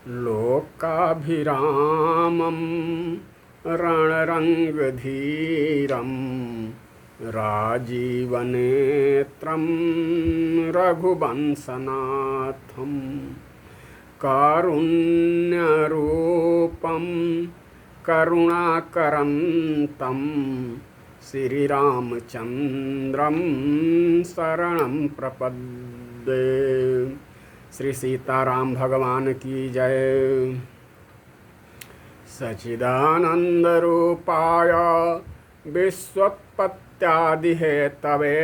लोकाभिरामं रणरङ्गधीरं राजीवनेत्रं रघुवंशनाथं कारुण्यरूपं करुणाकरन्तं श्रीरामचन्द्रं शरणं प्रपद्ये। श्री सीताराम भगवान की जय। सच्चिदानंद रूपाय विश्वोत्पत्त्यादिहेतवे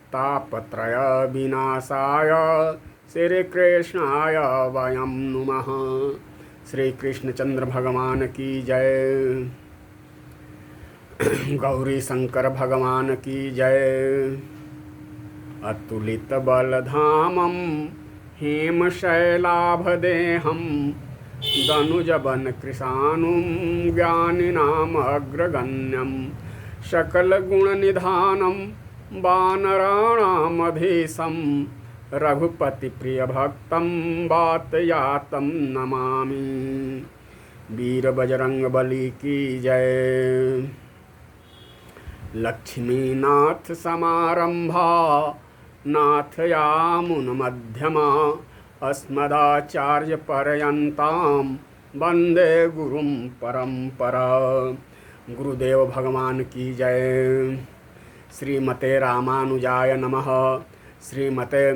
तापत्रय विनाशाय श्री कृष्णाय वयं नुमः। श्री कृष्णचंद्र भगवान की जय। गौरी शंकर भगवान की जय। अतुलित बलधामं हेमशैलाभदेहं दनुजवन कृशानुं ज्ञानिनामग्रगण्यं सकलगुणनिधानं वानराणामधीशं रघुपतिप्रियभक्तं वातयातं नमामि। वीरबजरंगबली की जय। लक्ष्मीनाथ समारंभा नाथयामुनमध्यमा अस्मदाचार्यपर्यन्तां वन्दे गुरुं परंपरा। गुरुदेव भगवान की जय। श्रीमते रामानुजाय नमः। श्रीमते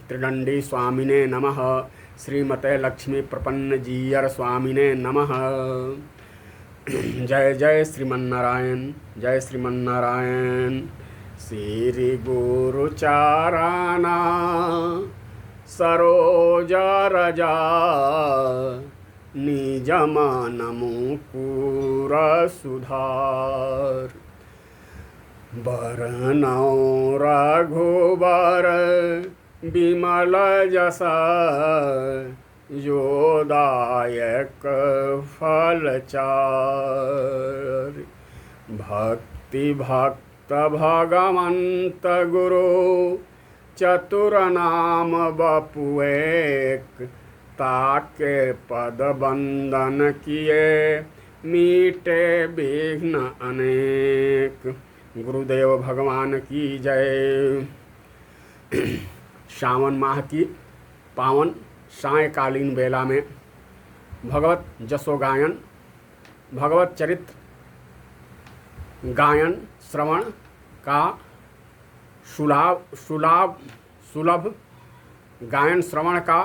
त्रिदंडी स्वामिने नमः। श्रीमते लक्ष्मी प्रपन्न जीयर स्वामिने नमः। जय जय श्रीमन्नारायण। जय श्रीमन्नारायण। श्री गुरुचाराना सरोजा रजा निज मन मुकुर सुधार। बरनौ रघुबर विमल जस योदायक फलचार। भक्ति भक्त भगवंत गुरु चतुर नाम बपुएक ताके पद बंदन किए मीटे विघ्न अनेक। गुरुदेव भगवान की जय। श्रावण माह की पावन सायकालीन बेला में भगवत जसो गायन, भगवत चरित्र गायन श्रवण का सुलभ गायन श्रवण का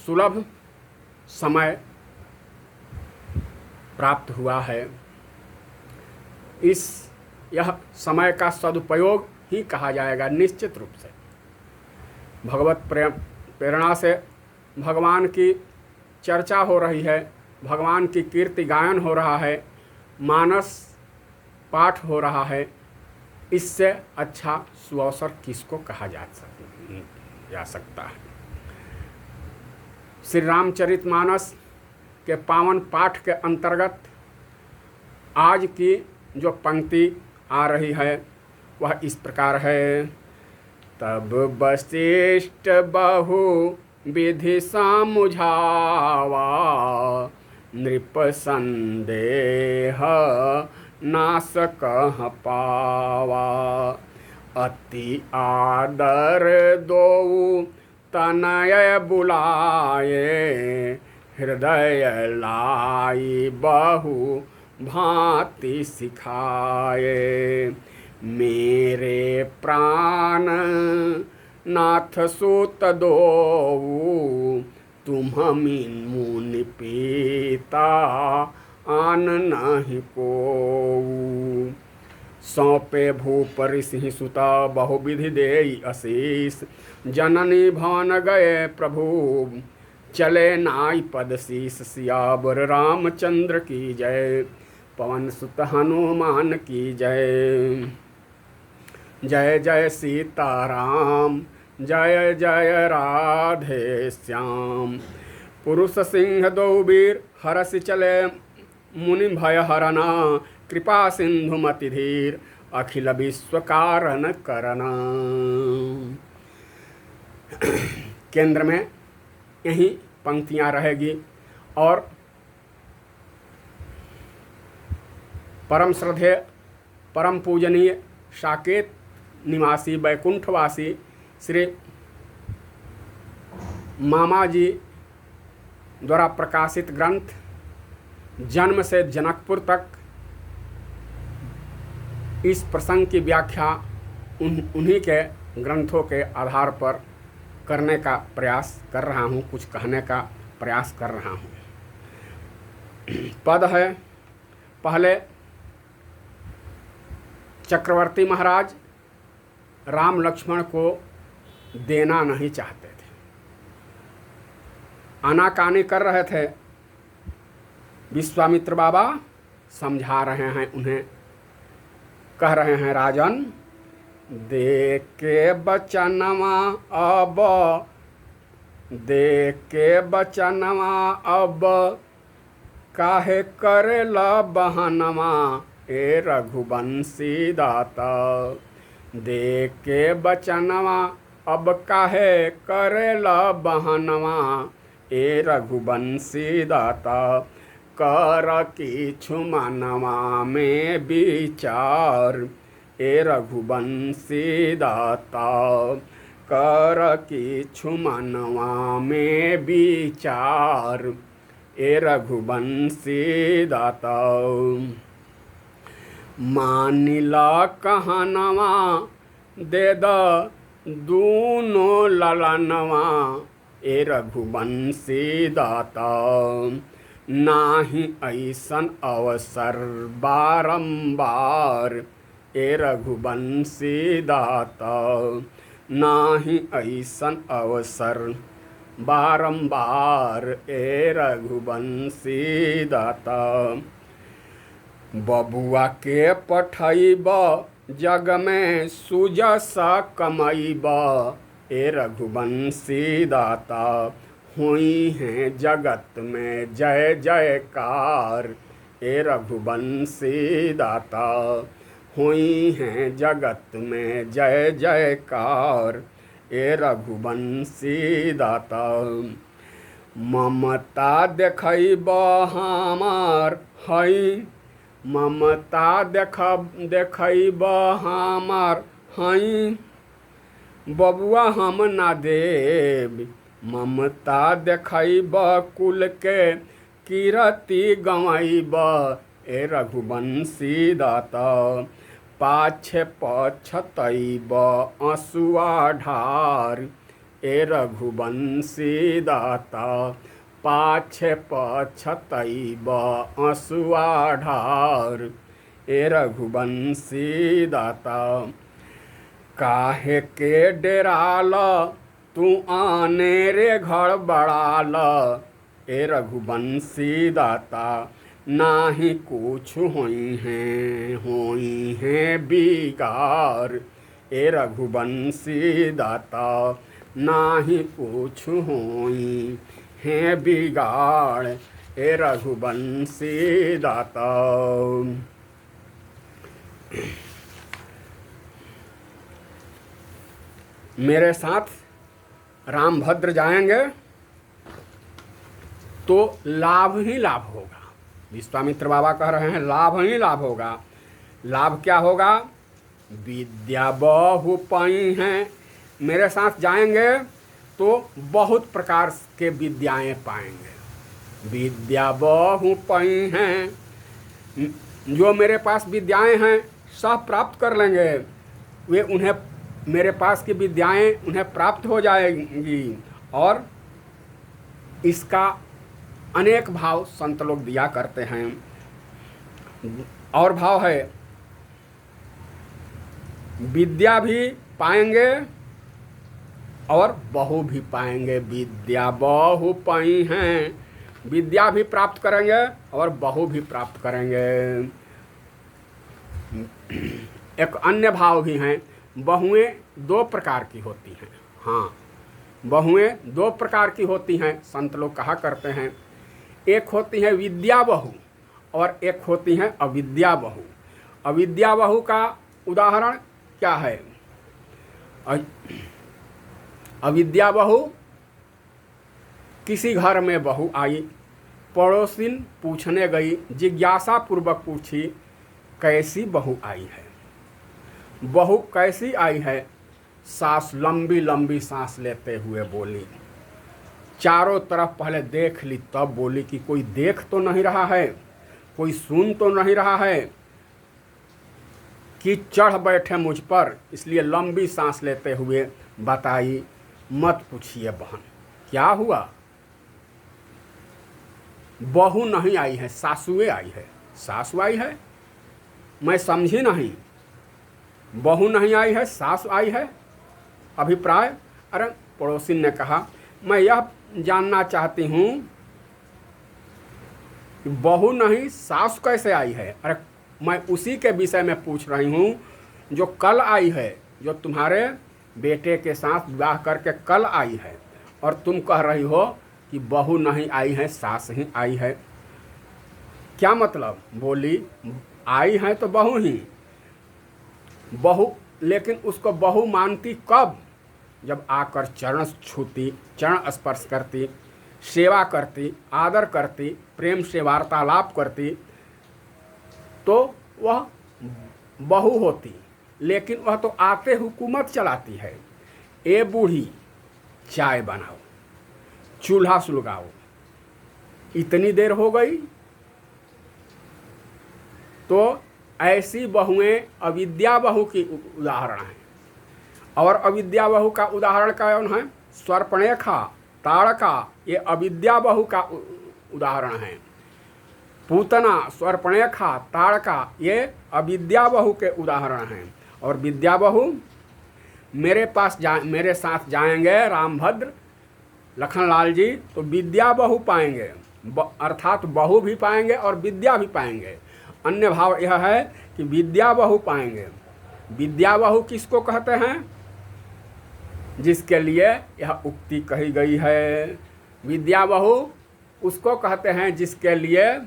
सुलभ समय प्राप्त हुआ है। यह समय का सदुपयोग ही कहा जाएगा निश्चित रूप से। भगवत प्रेरणा से भगवान की चर्चा हो रही है, भगवान की कीर्ति गायन हो रहा है, मानस पाठ हो रहा है। इससे अच्छा सुअवसर किसको कहा जा सकता है। श्री रामचरितमानस के पावन पाठ के अंतर्गत आज की जो पंक्ति आ रही है वह इस प्रकार है। तब वशिष्ठ बहु विधि समुझावा नृप संदेह नास कह पावा। अति आदर दोऊ तनय बुलाए हृदय लाई बहु भांति सिखाए। मेरे प्राण नाथ सूत दोऊ तुम मुनि पीता आन नहीं कोऊ। सौंपे भूपरि सिंह सुता बहुविधि देई अशीष। जननी भवन गए प्रभु चले नाई पद शीस। सियावर रामचंद्र की जय। पवन सुत हनुमान की जय। जय जय सीताराम जय जय राधे श्याम। पुरुष सिंह दो वीर हरस चले मुनि भय हरना। कृपा सिंधु मति धीर अखिल विश्व कारण करना। केंद्र में यही पंक्तियां रहेगी। और परम श्रद्धेय परम पूजनीय साकेत निवासी बैकुंठवासी श्री मामा जी द्वारा प्रकाशित ग्रंथ जन्म से जनकपुर तक, इस प्रसंग की व्याख्या उन्हीं के ग्रंथों के आधार पर करने का प्रयास कर रहा हूँ, कुछ कहने का प्रयास कर रहा हूँ। पद है, पहले चक्रवर्ती महाराज राम लक्ष्मण को देना नहीं चाहते थे, आनाकानी कर रहे थे। विश्वामित्र बाबा समझा रहे हैं उन्हें, कह रहे हैं, राजन दे के बचनवा अब, दे के बचनवा अब, काहे करेला बहनवा ए रघुवंशी दाता। दे के बचनवा अब काहे करेला बहनवा ए रघुवंशी दाता। कर किछु मनवा में विचार ए रघुवंशी दाता। कर किछु मनवा में विचार ए रघुवंशी दाता। मानिला कहनवा दे द दूनो ललनवा ए रघुवंशी दाता। नाही ऐसन अवसर बारंबार ए रघुवंशी दाता। नाही ऐसन अवसर बारंबार ए रघुवंशी दाता। बबुआ के पठैब जग में सुजस कमैब ए रघुवंशी दाता। हुई हैं जगत में जय जयकार ए रघुवंशी दाता। हुई हैं जगत में जय जयकार ए रघुवंशी दाता। ममता देखैब हमार हई, ममता देखैब हमार हई, बबुआ हम ना देब। ममता देखैब कुल के कीरति गवैब ए रघुवंशी दाता। पाछे पछतैब आंसुआ ढार ए रघुवंशी दाता। पाछे पछतैब आंसुआ ढार ए रघुवंशी दाता। काहे के डेराल तू आने रे घर बड़ाल ए रघुवंशी दाता। नाही कुछ होई हैं बिगार ए रघुवंशी दाता। नाही कुछ होई हैं बिगाड़ ए रघुवंशी दाता। मेरे साथ रामभद्र जाएंगे तो लाभ ही लाभ होगा। विश्वामित्र बाबा कह रहे हैं लाभ ही लाभ होगा। लाभ क्या होगा? विद्या बहु पाई हैं। मेरे साथ जाएंगे तो बहुत प्रकार के विद्याएं पाएंगे। विद्या बहु पाई हैं, जो मेरे पास विद्याएं हैं सब प्राप्त कर लेंगे। वे उन्हें मेरे पास की विद्याएं उन्हें प्राप्त हो जाएंगी। और इसका अनेक भाव संत लोग दिया करते हैं। और भाव है, विद्या भी पाएंगे और बहु भी पाएंगे। विद्या बहु पाई हैं, विद्या भी प्राप्त करेंगे और बहु भी प्राप्त करेंगे। एक अन्य भाव भी हैं, बहुएं दो प्रकार की होती हैं। हाँ, बहुएं दो प्रकार की होती हैं, संत लोग कहा करते हैं। एक होती है विद्या बहु और एक होती है अविद्या बहु। अविद्या बहु का उदाहरण क्या है? अविद्या बहु किसी घर में बहू आई, पड़ोसिन पूछने गई, जिज्ञासा पूर्वक पूछी, कैसी बहू आई है? बहू कैसी आई है? सास लंबी लंबी सांस लेते हुए बोली। चारों तरफ पहले देख ली, तब बोली कि कोई देख तो नहीं रहा है, कोई सुन तो नहीं रहा है कि चढ़ बैठे मुझ पर, इसलिए लंबी सांस लेते हुए बताई, मत पूछिए बहन, क्या हुआ? बहू नहीं आई है, सासुए आई है। सासु आई है? मैं समझी नहीं। बहू नहीं आई है, सासु आई है। अभिप्राय? अरे पड़ोसी ने कहा, मैं यह जानना चाहती हूँ कि बहू नहीं सासु कैसे आई है? अरे मैं उसी के विषय में पूछ रही हूँ जो कल आई है, जो तुम्हारे बेटे के साथ विवाह करके कल आई है, और तुम कह रही हो कि बहू नहीं आई है, सास ही आई है। क्या मतलब? बोली, आई है तो बहू ही। बहू, लेकिन उसको बहू मानती कब? जब आकर चरण छूती, चरण स्पर्श करती, सेवा करती, आदर करती, प्रेम से वार्तालाप करती, तो वह बहू होती। लेकिन वह तो आते हुकूमत चलाती है। ए बूढ़ी, चाय बनाओ, चूल्हा सुलगाओ। इतनी देर हो गई? तो ऐसी बहुएं अविद्या बहू की उदाहरण हैं। और अविद्या बहू का उदाहरण कौन है? सर्पणेखा, ताड़का, ये अविद्या बहू का उदाहरण है। पूतना, सर्पणेखा, ताड़का, ये अविद्या बहू के उदाहरण हैं। और विद्या बहू मेरे साथ जाएंगे रामभद्र, लखनलाल जी, तो विद्या बहू पाएंगे, अर्थात बहू भी पाएंगे और विद्या भी पाएंगे। अन्य भाव यह है कि विद्या बहू पाएंगे। विद्या बहू किसको कहते हैं? जिसके लिए यह उक्ति कही गई है। विद्या बहू उसको कहते हैं जिसके लिए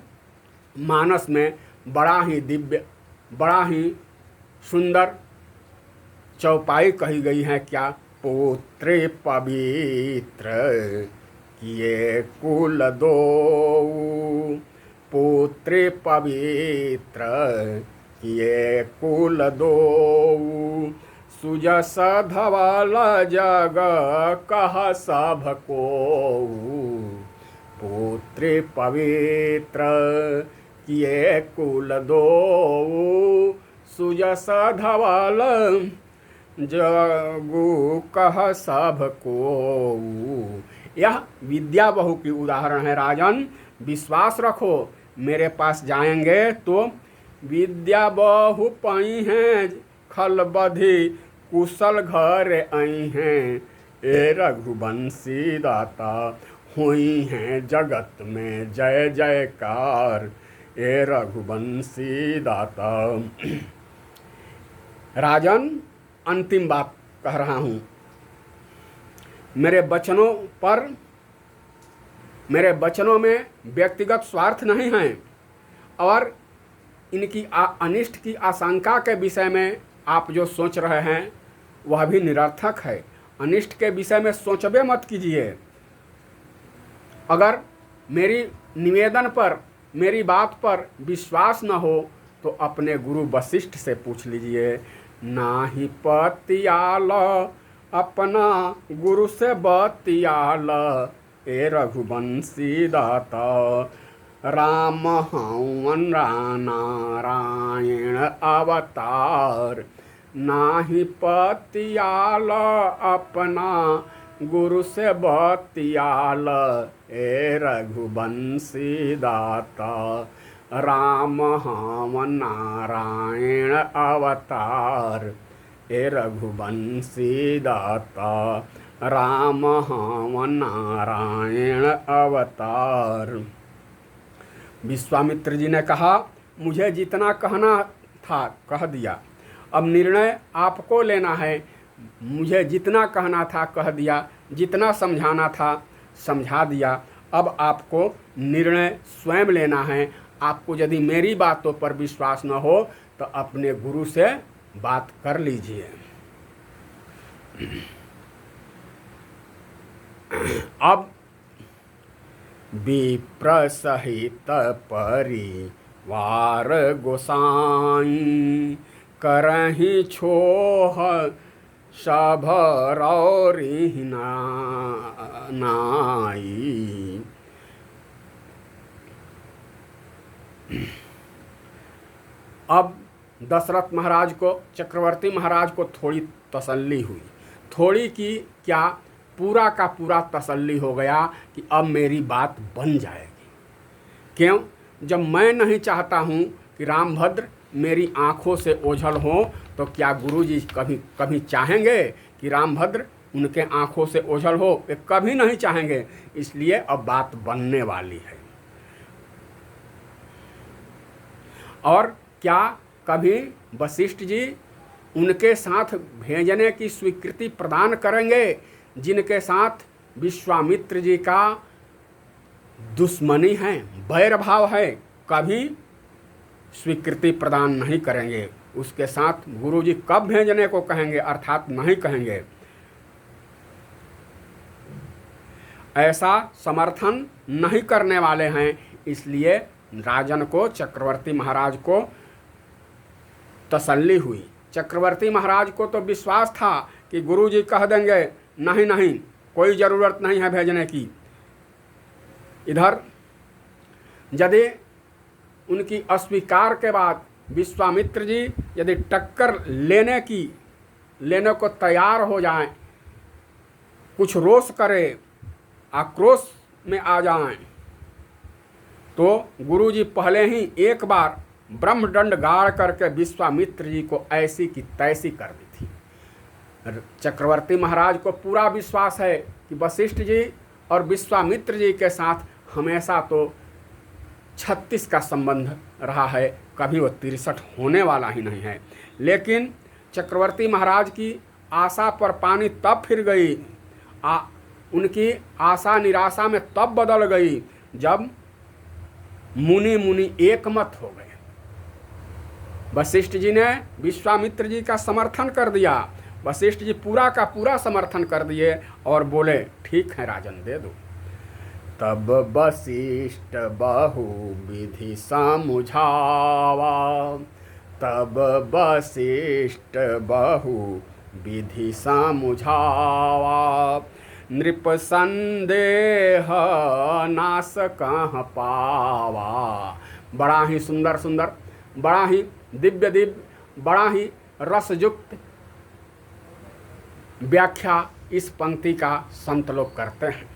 मानस में बड़ा ही दिव्य, बड़ा ही सुंदर चौपाई कही गई है। क्या? पुत्र पवित्र किए कुल दो, पुत्र पवित्र किए कुल दो, सुजस धवल जग कह सब को, पुत्र पवित्र किए कुल दो, सुजस धवल जगु कह सब को। यह विद्या बहू की उदाहरण है। राजन, विश्वास रखो, मेरे पास जाएंगे तो विद्या बहू पाई हैं, खल बधी कुशल घर आई हैं, ए रघुवंशी दाता हुई हैं जगत में जय जयकार, ए रघुवंशी दाता। राजन, अंतिम बात कह रहा हूँ। मेरे वचनों में व्यक्तिगत स्वार्थ नहीं है, और इनकी अनिष्ट की आशंका के विषय में आप जो सोच रहे हैं वह भी निरर्थक है। अनिष्ट के विषय में सोचबे मत कीजिए। अगर मेरी निवेदन पर, मेरी बात पर विश्वास न हो तो अपने गुरु वशिष्ठ से पूछ लीजिए। नाही पतियाल अपना गुरु से बतियाल, ए रघुवंशी दाता राम हवन नारायण अवतार, नाही पतियाल अपना गुरु से बतियाल, ए रघुवंशी दाता राम हवन नारायण अवतार, ए रघुवंशी दाता राम हवन नारायण अवतार। विश्वामित्र जी ने कहा, मुझे जितना कहना था कह दिया, अब निर्णय आपको लेना है। मुझे जितना कहना था कह दिया, जितना समझाना था समझा दिया। अब आपको निर्णय स्वयं लेना है। आपको यदि मेरी बातों पर विश्वास न हो तो अपने गुरु से बात कर लीजिए। अब विप्र सहित परिवार गोसाई करहि छोह सभ रौरि नाई। अब दशरथ महाराज को, चक्रवर्ती महाराज को थोड़ी तसल्ली हुई, थोड़ी की क्या, पूरा का पूरा तसल्ली हो गया कि अब मेरी बात बन जाएगी। क्यों? जब मैं नहीं चाहता हूँ कि रामभद्र मेरी आँखों से ओझल हो, तो क्या गुरुजी कभी चाहेंगे कि रामभद्र उनके आँखों से ओझल हो? वे कभी नहीं चाहेंगे। इसलिए अब बात बनने वाली है। और क्या कभी वशिष्ठ जी उनके साथ भेजने की स्वीकृति प्रदान करेंगे जिनके साथ विश्वामित्र जी का दुश्मनी है, बैर भाव है? कभी स्वीकृति प्रदान नहीं करेंगे। उसके साथ गुरुजी कब भेजने को कहेंगे, अर्थात नहीं कहेंगे। ऐसा समर्थन नहीं करने वाले हैं। इसलिए राजन को, चक्रवर्ती महाराज को तसल्ली हुई। चक्रवर्ती महाराज को तो विश्वास था कि गुरुजी कह देंगे नहीं नहीं, कोई ज़रूरत नहीं है भेजने की। इधर यदि उनकी अस्वीकार के बाद विश्वामित्र जी यदि टक्कर लेने को तैयार हो जाएं, कुछ रोष करे, आक्रोश में आ जाएं, तो गुरुजी पहले ही एक बार ब्रह्मदंड गाड़ करके विश्वामित्र जी को ऐसी की तैसी कर दी थी। चक्रवर्ती महाराज को पूरा विश्वास है कि वशिष्ठ जी और विश्वामित्र जी के साथ हमेशा तो 36 का संबंध रहा है, कभी वो 63 होने वाला ही नहीं है। लेकिन चक्रवर्ती महाराज की आशा पर पानी तब फिर गई, उनकी आशा निराशा में तब बदल गई जब मुनि एक मत हो गए। वशिष्ठ जी ने विश्वामित्र जी का समर्थन कर दिया। वशिष्ठ जी पूरा का पूरा समर्थन कर दिए और बोले ठीक है राजन, दे दो। तब वशिष्ठ बहु विधि समुझावा, तब वशिष्ठ बहु विधि समुझावा, नृप संदेह नाश कह पावा। बड़ा ही सुंदर सुंदर, बड़ा ही दिव्य दिव्य, बड़ा ही रसयुक्त व्याख्या इस पंक्ति का संत लोग करते हैं।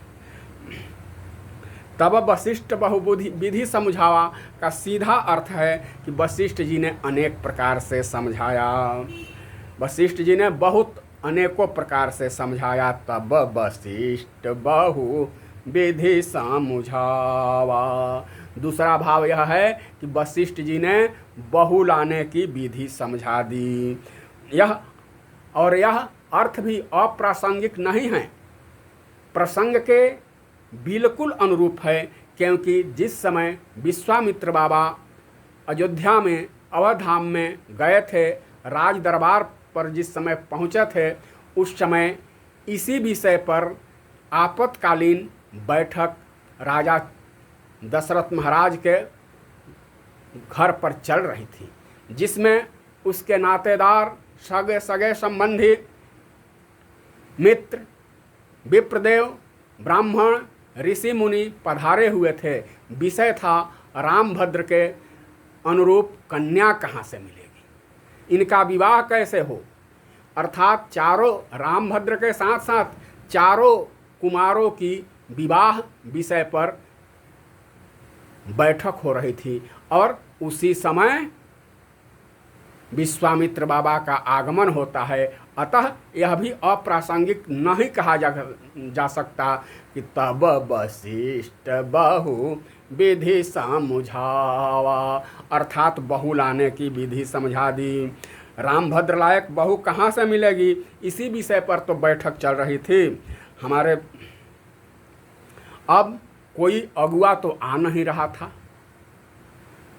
तब वशिष्ठ बहुबुद्धि विधि समझावा का सीधा अर्थ है कि वशिष्ठ जी ने अनेक प्रकार से समझाया। वशिष्ठ जी ने बहुत अनेकों प्रकार से समझाया। तब वशिष्ठ बहु विधि समझावा। दूसरा भाव यह है कि वशिष्ठ जी ने बहु लाने की विधि समझा दी। यह अर्थ भी अप्रासंगिक नहीं है, प्रसंग के बिल्कुल अनुरूप है। क्योंकि जिस समय विश्वामित्र बाबा अयोध्या में अवध धाम में गए थे, राज दरबार पर जिस समय पहुँचे थे, उस समय इसी विषय पर आपातकालीन बैठक राजा दशरथ महाराज के घर पर चल रही थी, जिसमें उसके नातेदार, सगे संबंधी, मित्र, विप्रदेव, ब्राह्मण, ऋषि मुनि पधारे हुए थे। विषय था रामभद्र के अनुरूप कन्या कहाँ से मिलेगी, इनका विवाह कैसे हो। अर्थात चारों, रामभद्र के साथ साथ चारों कुमारों की विवाह विषय पर बैठक हो रही थी। और उसी समय विश्वामित्र बाबा का आगमन होता है। अतः यह भी अप्रासंगिक नहीं कहा जा सकता कि तब वशिष्ठ बहु विधि समझावा, अर्थात बहू लाने की विधि समझा दी। रामभद्र लायक बहू कहाँ से मिलेगी, इसी विषय पर तो बैठक चल रही थी हमारे। अब कोई अगुआ तो आ नहीं रहा था,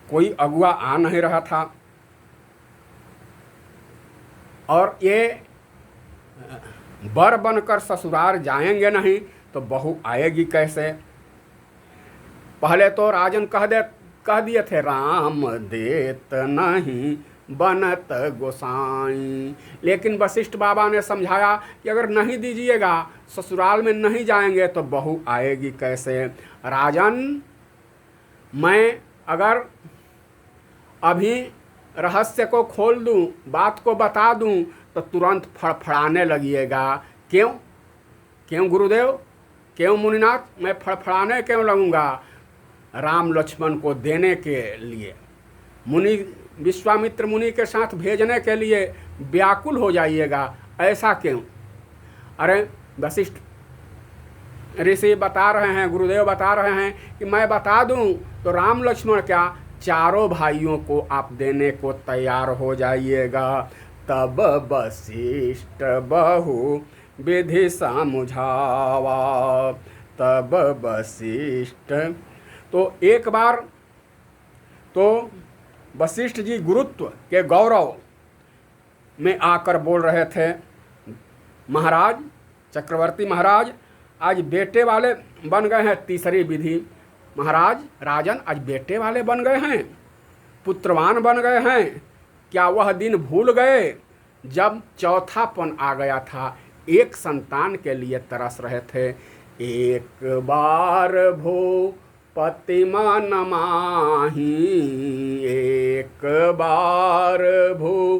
कोई अगुआ आ नहीं रहा था, और ये बर बनकर ससुराल जाएंगे नहीं तो बहू आएगी कैसे। पहले तो राजन कह दिए थे राम देत नहीं बनत गोसाई, लेकिन वशिष्ठ बाबा ने समझाया कि अगर नहीं दीजिएगा, ससुराल में नहीं जाएंगे तो बहू आएगी कैसे। राजन, मैं अगर अभी रहस्य को खोल दूं, बात को बता दूं, तो तुरंत फड़फड़ाने लगिएगा। क्यों गुरुदेव, क्यों मुनिनाथ, मैं फड़फड़ाने क्यों लगूंगा? राम लक्ष्मण को देने के लिए, मुनि विश्वामित्र मुनि के साथ भेजने के लिए व्याकुल हो जाइएगा, ऐसा क्यों? अरे वशिष्ठ ऋषि बता रहे हैं, गुरुदेव बता रहे हैं कि मैं बता दूं तो राम लक्ष्मण क्या, चारों भाइयों को आप देने को तैयार हो जाइएगा। तब वशिष्ठ बहु विधि समझावा, तब वशिष्ठ। तो एक बार तो वशिष्ठ जी गुरुत्व के गौरव में आकर बोल रहे थे, महाराज, चक्रवर्ती महाराज, आज बेटे वाले बन गए हैं, तीसरी विधि। महाराज, राजन आज बेटे वाले बन गए हैं, पुत्रवान बन गए हैं। क्या वह दिन भूल गए जब चौथापन आ गया था, एक संतान के लिए तरस रहे थे? एक बार भो पति मन माही, एक बार भू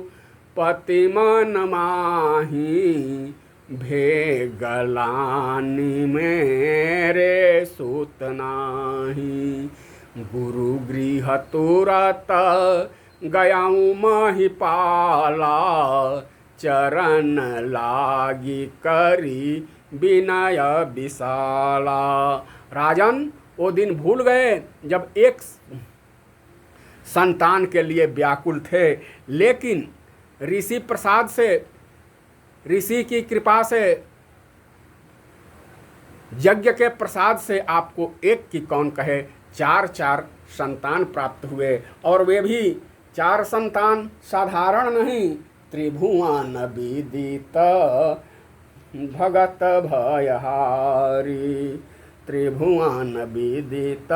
पति मन माही, भेगलानी मेरे सूत नाही। गुरु गृह तुरत गयाऊँ महिपाला, चरण लागी करी विनय विशाला। राजन, वो दिन भूल गए जब एक संतान के लिए व्याकुल थे, लेकिन ऋषि प्रसाद से, ऋषि की कृपा से, यज्ञ के प्रसाद से आपको एक की कौन कहे, 4 संतान प्राप्त हुए। और वे भी 4 संतान साधारण नहीं, त्रिभुवन विदित भगत भयहारी, त्रिभुवन विदित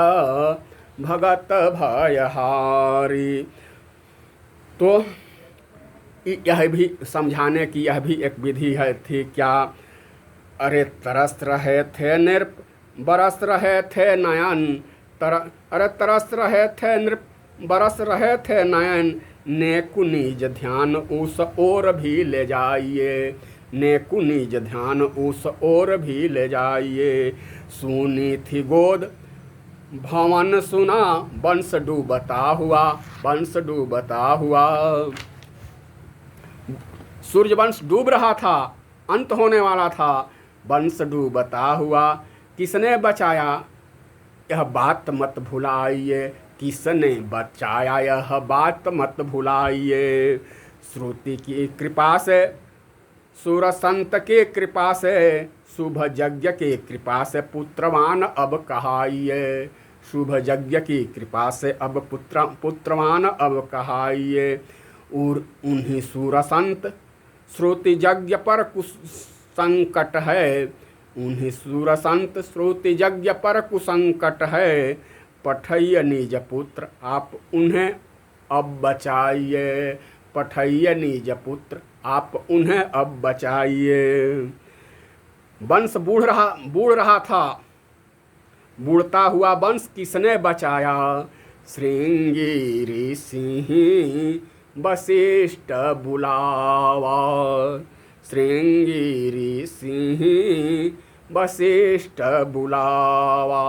भगत भयहारी। तो यह भी समझाने की यह भी एक विधि है थी क्या? अरे तरस रहे थे नृप, बरस रहे थे नयन, अरे तरस रहे थे नृप, बरस रहे थे नयन, नेकु निज ध्यान उस ओर भी ले जाइए, नेकु निज ध्यान उस ओर भी ले जाइए। सुनी थी गोद भवन सुना, वंश डूबता हुआ, वंश डूबता हुआ। सूर्यवंश डूब रहा था, अंत होने वाला था, वंश डूबता हुआ। किसने बचाया यह बात मत भुलाइए, किसने बचाया यह बात मत भुलाइए। श्रुति की कृपा से, सुर संत की कृपा से, शुभ यज्ञ की कृपा से पुत्रवान अब कहाइए, शुभ यज्ञ की कृपा से अब पुत्रवान अब कहाइए। और उन्हीं सुर संत श्रुति यज्ञ पर कुसंकट है, उन्हीं सुर संत श्रुति यज्ञ पर कुसंकट है। पठैय निज पुत्र आप उन्हें अब बचाइए, पठैय निज पुत्र आप उन्हें अब बचाइए। वंश बूढ़ रहा था, बूढ़ता हुआ वंश किसने बचाया? श्रृंगी ऋषि वशिष्ठ बुलावा, श्रृंगी ऋषि वशिष्ठ बुलावा।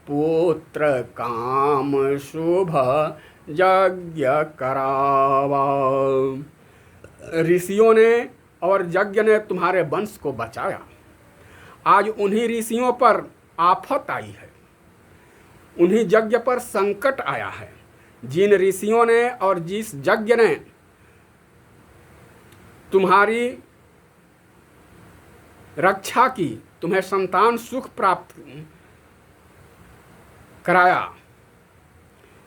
पुत्र काम शुभ यज्ञ करावा। ऋषियों ने और यज्ञ ने तुम्हारे वंश को बचाया। आज उन्हीं ऋषियों पर आफत आई है, उन्हीं यज्ञ पर संकट आया है। जिन ऋषियों ने और जिस यज्ञ ने तुम्हारी रक्षा की, तुम्हें संतान सुख प्राप्त कराया,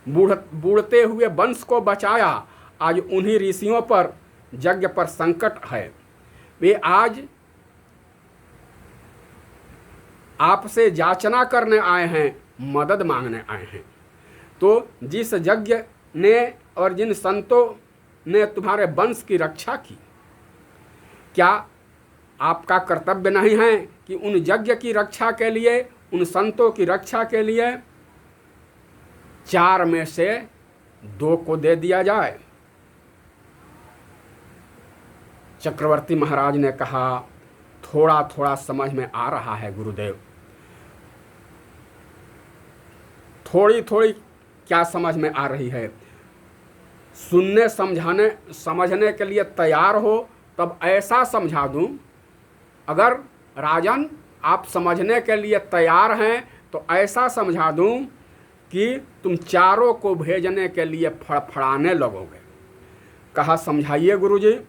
बूढ़ते हुए वंश को बचाया, आज उन्हीं ऋषियों पर यज्ञ पर संकट है। वे आज आपसे याचना करने आए हैं मदद मांगने आए हैं। तो जिस यज्ञ ने और जिन संतों ने तुम्हारे वंश की रक्षा की, क्या आपका कर्तव्य नहीं है कि उन यज्ञ की रक्षा के लिए, उन संतों की रक्षा के लिए 4 में से 2 को दे दिया जाए? चक्रवर्ती महाराज ने कहा, थोड़ा थोड़ा समझ में आ रहा है गुरुदेव। थोड़ी थोड़ी क्या समझ में आ रही है? सुनने समझने के लिए तैयार हो तब ऐसा समझा दूं। अगर राजन आप समझने के लिए तैयार हैं तो ऐसा समझा दूं कि तुम चारों को भेजने के लिए फड़फड़ाने लगोगे। कहा, समझाइए गुरुजी।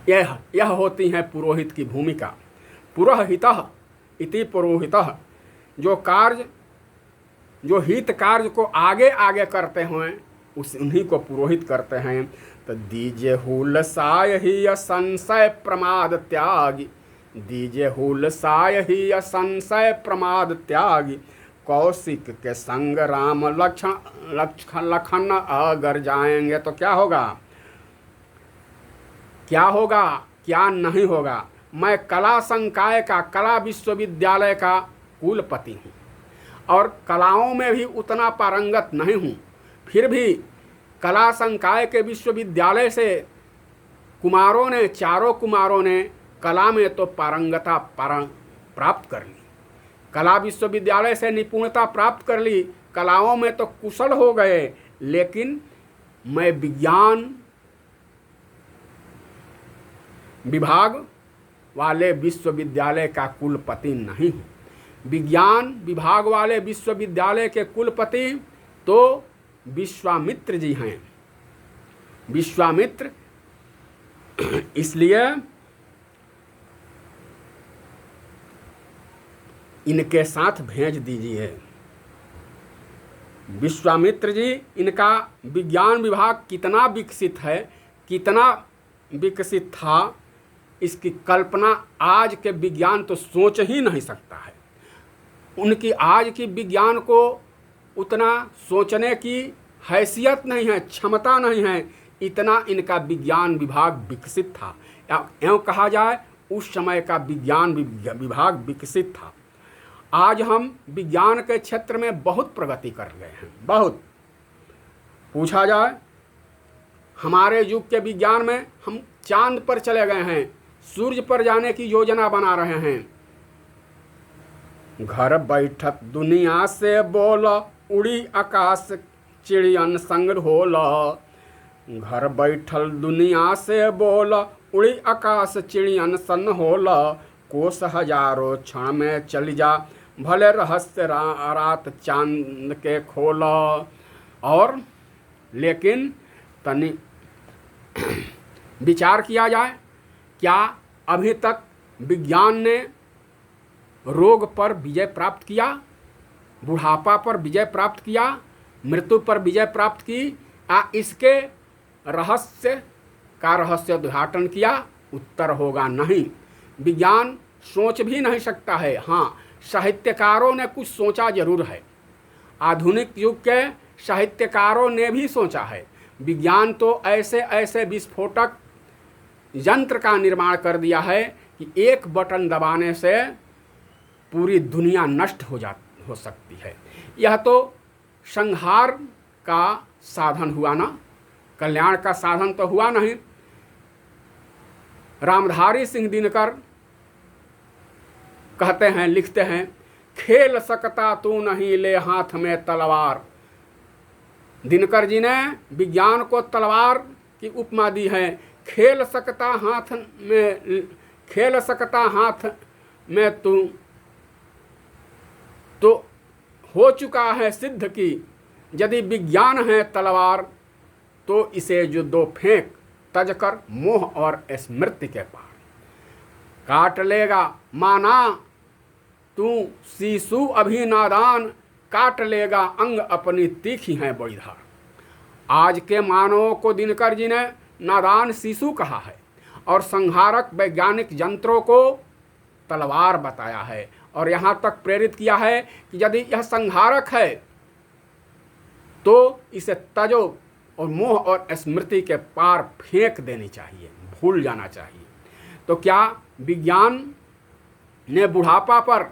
यह होती है पुरोहित की भूमिका। पुरोहितः इति पुरोहितः, जो हित कार्य को आगे आगे करते हैं उन्हीं को पुरोहित करते हैं। तो दीजे हुल साय ही संशय प्रमाद त्यागी, दीजे हुल साय ही संशय प्रमाद त्यागी, कौशिक के संग राम लखन अगर जाएंगे तो क्या होगा, क्या होगा, क्या नहीं होगा। मैं कला संकाय का, कला विश्वविद्यालय का कुलपति हूँ और कलाओं में भी उतना पारंगत नहीं हूँ। फिर भी कला संकाय के विश्वविद्यालय से चारों कुमारों ने कला में तो पारंगता प्राप्त कर ली, कला विश्वविद्यालय से निपुणता प्राप्त कर ली, कलाओं में तो कुशल हो गए। लेकिन मैं विज्ञान विभाग वाले विश्वविद्यालय का कुलपति नहीं हूँ। विज्ञान विभाग वाले विश्वविद्यालय के कुलपति तो विश्वामित्र जी हैं। विश्वामित्र इसलिए इनके साथ भेज दीजिए। विश्वामित्र जी, इनका विज्ञान विभाग कितना विकसित है, कितना विकसित था, इसकी कल्पना आज के विज्ञान तो सोच ही नहीं सकता है। उनकी आज की विज्ञान को उतना सोचने की हैसियत नहीं है, क्षमता नहीं है, इतना इनका विज्ञान विभाग विकसित था। यूँ कहा जाए उस समय का विज्ञान विभाग विकसित था। आज हम विज्ञान के क्षेत्र में बहुत प्रगति कर गए हैं। बहुत पूछा जाए, हमारे युग के विज्ञान में हम चांद पर चले गए हैं, सूर्य पर जाने की योजना बना रहे हैं। घर बैठक दुनिया से बोल, उड़ी आकाश चिड़ियन संग ढोल। घर बैठल दुनिया से बोल, उड़ी आकाश चिड़ियन सन होल। कोस हजारों क्षण में चली जा, भले रहस्य रात चांद के खोल। और लेकिन तनि विचार किया जाए, क्या अभी तक विज्ञान ने रोग पर विजय प्राप्त किया, बुढ़ापा पर विजय प्राप्त किया, मृत्यु पर विजय प्राप्त की, या इसके रहस्य का रहस्योद्घाटन किया? उत्तर होगा नहीं। विज्ञान सोच भी नहीं सकता है। हाँ, साहित्यकारों ने कुछ सोचा जरूर है। आधुनिक युग के साहित्यकारों ने भी सोचा है। विज्ञान तो ऐसे ऐसे विस्फोटक यंत्र का निर्माण कर दिया है कि एक बटन दबाने से पूरी दुनिया नष्ट हो सकती है। यह तो संहार का साधन हुआ ना, कल्याण का साधन तो हुआ नहीं। रामधारी सिंह दिनकर कहते हैं, लिखते हैं, खेल सकता तू नहीं ले हाथ में तलवार। दिनकर जी ने विज्ञान को तलवार की उपमा दी है। खेल सकता हाथ में तू तो हो चुका है सिद्ध की, यदि विज्ञान है तलवार तो इसे जो दो फेंक, तजकर मोह और स्मृति के पार। काट लेगा माना तू शिशु अभी नादान, काट लेगा अंग अपनी तीखी है बड़ी धार। आज के मानवों को दिनकर जी ने नादान शिशु कहा है और संहारक वैज्ञानिक यंत्रों को तलवार बताया है। और यहाँ तक प्रेरित किया है कि यदि यह संहारक है तो इसे तजो और मोह और स्मृति के पार फेंक देनी चाहिए, भूल जाना चाहिए। तो क्या विज्ञान ने बुढ़ापा पर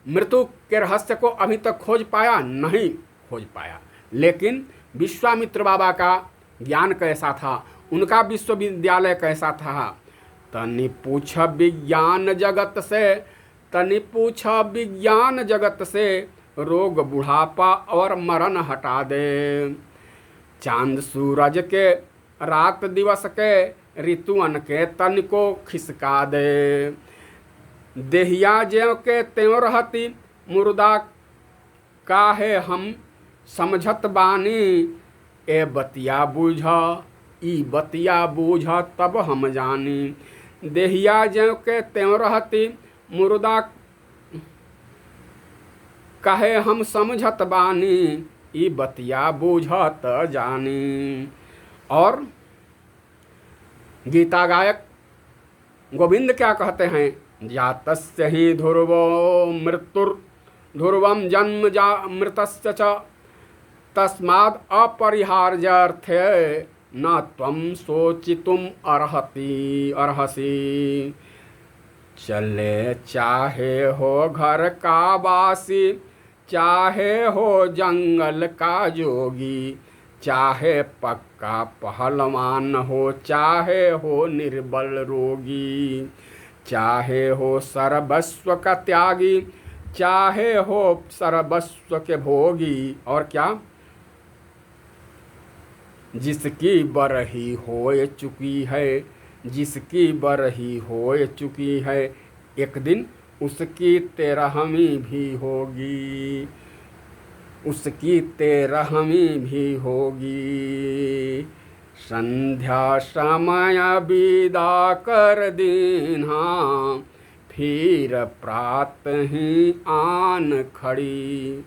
मृत्यु के रहस्य को अभी तक खोज पाया? नहीं खोज पाया। लेकिन विश्वामित्र बाबा का ज्ञान कैसा था, उनका विश्वविद्यालय कैसा था? तनि पूछ विज्ञान जगत से, तनि पूछ विज्ञान जगत से, रोग बुढ़ापा और मरण हटा दे। चांद सूरज के, रात दिवस के, ऋतुअन के तन को खिसका दे। देहिया ज्यों के त्यों रहती, मुर्दा काहे हम समझत बानी। ए बतिया बूझ, ई बतिया बूझ तब हम जानी। देहिया ज्यों के त्यों रहती, मुर्दा काहे हम समझत बानी। ई बतिया बूझत जानी। और गीता गायक गोविंद क्या कहते हैं? जातस्य ही ध्रुवो मृत्युर्ध्रुवम जन्म जा मृतस्य च, तस्माद् अपरिहार्यार्थे न त्वं शोचितुम अर्हसि। चले चाहे हो घर का वासी, चाहे हो जंगल का जोगी, चाहे पक्का पहलवान हो, चाहे हो निर्बल रोगी, चाहे हो सर्वस्व का त्यागी, चाहे हो सर्वस्व के भोगी। और क्या? जिसकी बरही होए चुकी है, जिसकी बरही होए चुकी है, एक दिन उसकी तेरहवीं भी होगी, उसकी तेरहवीं भी होगी। संध्या समय विदा कर दीन्हा, फिर प्रात ही आन खड़ी।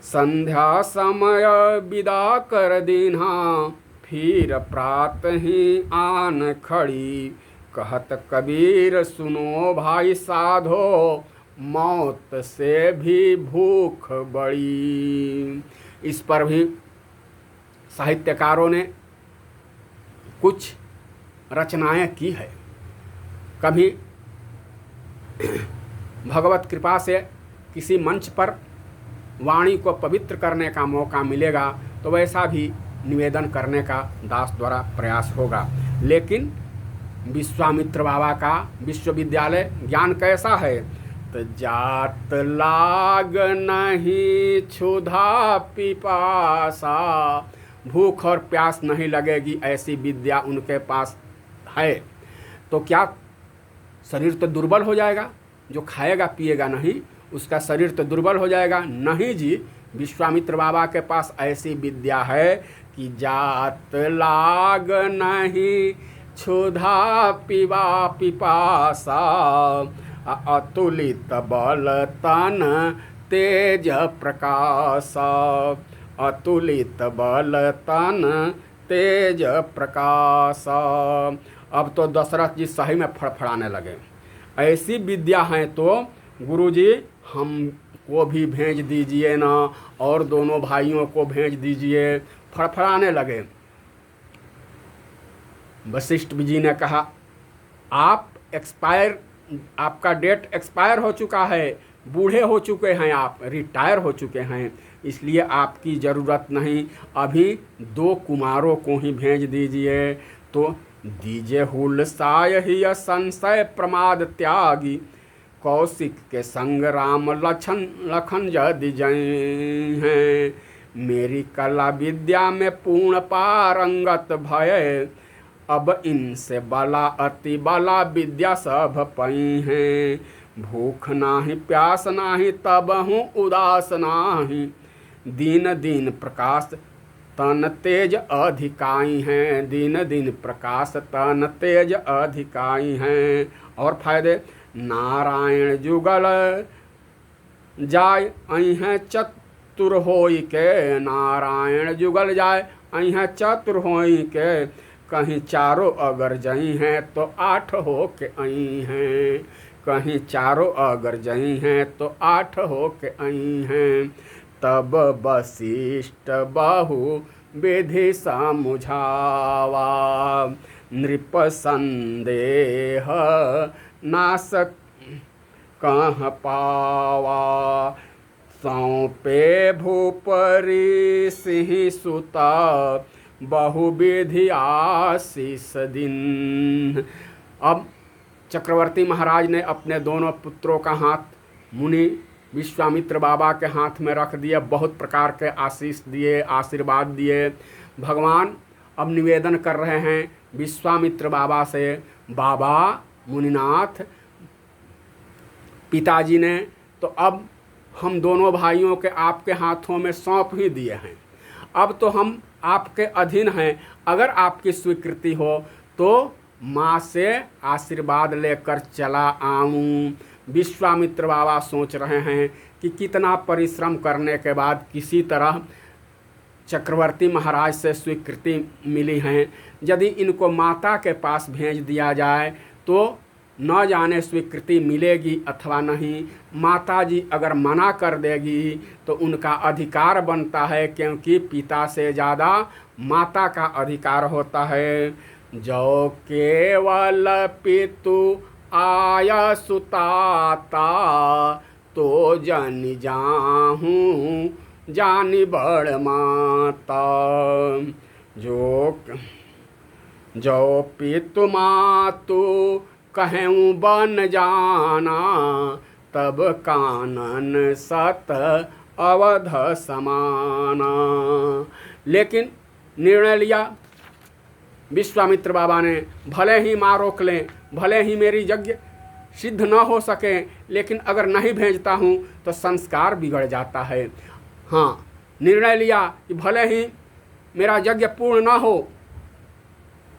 संध्या समय विदा कर दीन्हा, फिर प्रात ही आन खड़ी। कहत कबीर सुनो भाई साधो, मौत से भी भूख बड़ी। इस पर भी साहित्यकारों ने कुछ रचनाएं की है। कभी भगवत कृपा से किसी मंच पर वाणी को पवित्र करने का मौका मिलेगा तो वैसा भी निवेदन करने का दास द्वारा प्रयास होगा। लेकिन विश्वामित्र बाबा का विश्वविद्यालय ज्ञान कैसा है? तो जात लाग नहीं क्षुधा पिपासा, भूख और प्यास नहीं लगेगी, ऐसी विद्या उनके पास है। तो क्या शरीर तो दुर्बल हो जाएगा? जो खाएगा पिएगा नहीं उसका शरीर तो दुर्बल हो जाएगा? नहीं जी, विश्वामित्र बाबा के पास ऐसी विद्या है कि जात लाग नहीं क्षुधा पिपासा, अतुलित बल तन तेज प्रकाश, अतुलित बल तन तेज प्रकाश। अब तो दशरथ जी सही में फड़फड़ाने लगे। ऐसी विद्या है तो गुरुजी हमको भी भेज दीजिए ना, और दोनों भाइयों को भेज दीजिए। फड़फड़ाने लगे। वशिष्ठ जी ने कहा आपका डेट एक्सपायर हो चुका है, बूढ़े हो चुके हैं, आप रिटायर हो चुके हैं, इसलिए आपकी ज़रूरत नहीं। अभी 2 कुमारों को ही भेज दीजिए। तो दीजिए हुलसाय ही संशय प्रमाद त्यागी, कौशिक के संग राम लखन यदि जय हैं। मेरी कला विद्या में पूर्ण पारंगत भय, अब इनसे बला अति बला विद्या सब पई हैं। भूख नाही प्यास नाही तब हूँ उदास नाही, दिन दिन प्रकाश तन तेज अधिकाई हैं, दिन दिन प्रकाश तन तेज अधिकाई हैं। और फायदे नारायण जुगल जाय अहीं चतुर होई के, नारायण जुगल जाय अहीं चतुर होई के, कहीं चारों अगर जई हैं तो 8 हो के आई हैं। कहीं चारों अगर जही हैं तो 8 हो के आई हैं। तब वशिष्ठ बहु विधि समुझावा, नृप संदेह नाश कह पावा। सौंपे भूपरि सिंह सुता, बहुविधि आशीष दिन। अब चक्रवर्ती महाराज ने अपने दोनों पुत्रों का हाथ मुनि विश्वामित्र बाबा के हाथ में रख दिया, बहुत प्रकार के आशीष दिए, आशीर्वाद दिए। भगवान अब निवेदन कर रहे हैं विश्वामित्र बाबा से, बाबा मुनिनाथ पिताजी ने तो अब हम दोनों भाइयों के आपके हाथों में सौंप ही दिए हैं, अब तो हम आपके अधीन हैं। अगर आपकी स्वीकृति हो तो माँ से आशीर्वाद लेकर चला आऊँ। विश्वामित्र बाबा सोच रहे हैं कि कितना परिश्रम करने के बाद किसी तरह चक्रवर्ती महाराज से स्वीकृति मिली है। यदि इनको माता के पास भेज दिया जाए तो न जाने स्वीकृति मिलेगी अथवा नहीं। माता जी अगर मना कर देगी तो उनका अधिकार बनता है, क्योंकि पिता से ज़्यादा माता का अधिकार होता है। जो केवल पितु आया सुताता, तो जानी जाहूँ जानी बड़ माता। जो पितु मातु कहूँ बन जाना, तब कानन सत अवध समाना। लेकिन निर्णय लिया विश्वामित्र बाबा ने, भले ही माँ रोक लें, भले ही मेरी यज्ञ सिद्ध न हो सके, लेकिन अगर नहीं भेजता हूँ तो संस्कार बिगड़ जाता है। हाँ, निर्णय लिया कि भले ही मेरा यज्ञ पूर्ण न हो,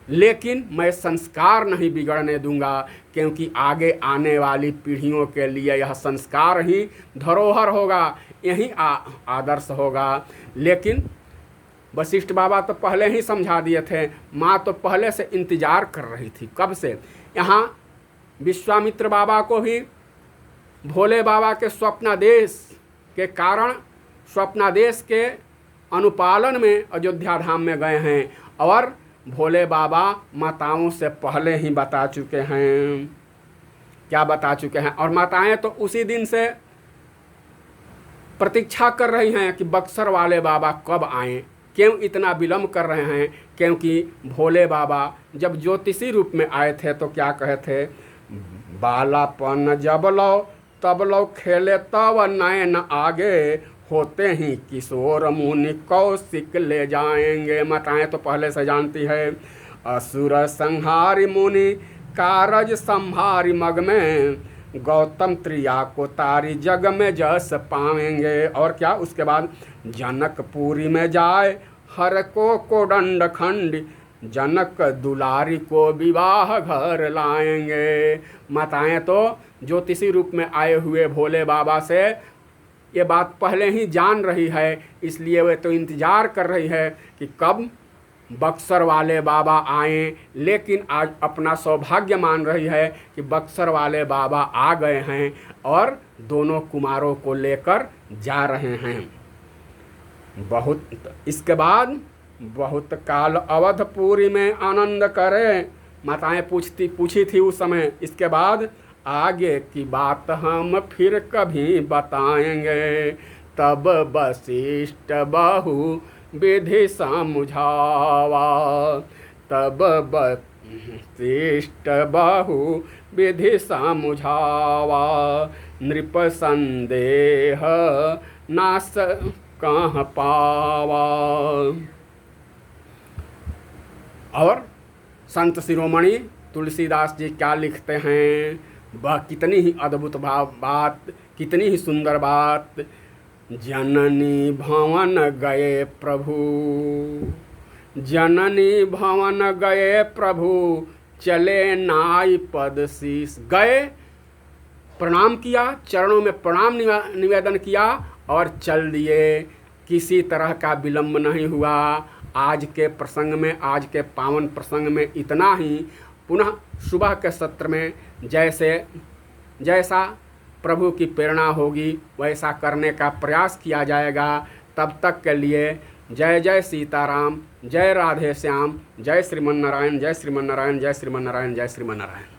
लेकिन मैं संस्कार नहीं बिगड़ने दूंगा, क्योंकि आगे आने वाली पीढ़ियों के लिए यह संस्कार ही धरोहर होगा, यही आदर्श होगा। लेकिन वशिष्ठ बाबा तो पहले ही समझा दिए थे, माँ तो पहले से इंतजार कर रही थी, कब से। यहाँ विश्वामित्र बाबा को भी भोले बाबा के स्वप्नादेश के कारण स्वप्नादेश के अनुपालन में अयोध्या धाम में गए हैं, और भोले बाबा माताओं से पहले ही बता चुके हैं। क्या बता चुके हैं? और माताएं तो उसी दिन से प्रतीक्षा कर रही हैं कि बक्सर वाले बाबा कब आएं। क्यों इतना विलम्ब कर रहे हैं? क्योंकि भोले बाबा जब ज्योतिषी रूप में आए थे तो क्या कहे थे, बालापन जब लो तब लो खेले तब नयन आगे, होते ही किशोर मुनि कौशिक ले जाएंगे। माताएं तो पहले से जानती है। असुर संहारी मुनि कारज संहारी मग में, गौतम त्रिया को तारी जग में जस पाएंगे। और क्या उसके बाद, जनकपुरी में जाए हर को कोदंड खंड, जनक दुलारी को विवाह घर लाएंगे। माताएं तो ज्योतिषी रूप में आए हुए भोले बाबा से ये बात पहले ही जान रही है, इसलिए वे तो इंतज़ार कर रही है कि कब बक्सर वाले बाबा आएँ। लेकिन आज अपना सौभाग्य मान रही है कि बक्सर वाले बाबा आ गए हैं और दोनों कुमारों को लेकर जा रहे हैं। इसके बाद बहुत काल अवधपुरी में आनंद करे। माताएं पूछी थी उस समय। इसके बाद आगे की बात हम फिर कभी बताएंगे। तब वशिष्ठ बहु विधि समुझावा, तब वशिष्ठ बहु विधि समुझावा, नृप संदेह नाश कह पावा। और संत शिरोमणि तुलसीदास जी क्या लिखते हैं, वह कितनी ही अद्भुत बात, कितनी ही सुंदर बात। जननी भवन गए प्रभु, जननी भवन गए प्रभु, चले नाई पद शीस। गए, प्रणाम किया, चरणों में प्रणाम निवेदन किया और चल दिए। किसी तरह का विलंब नहीं हुआ। आज के प्रसंग में, आज के पावन प्रसंग में इतना ही। पुनः सुबह के सत्र में जैसे जैसा प्रभु की प्रेरणा होगी वैसा करने का प्रयास किया जाएगा। तब तक के लिए जय जय सीताराम, जय राधे श्याम, जय श्रीमन नारायण, जय श्रीमन नारायण, जय श्रीमन नारायण, जय श्रीमन नारायण।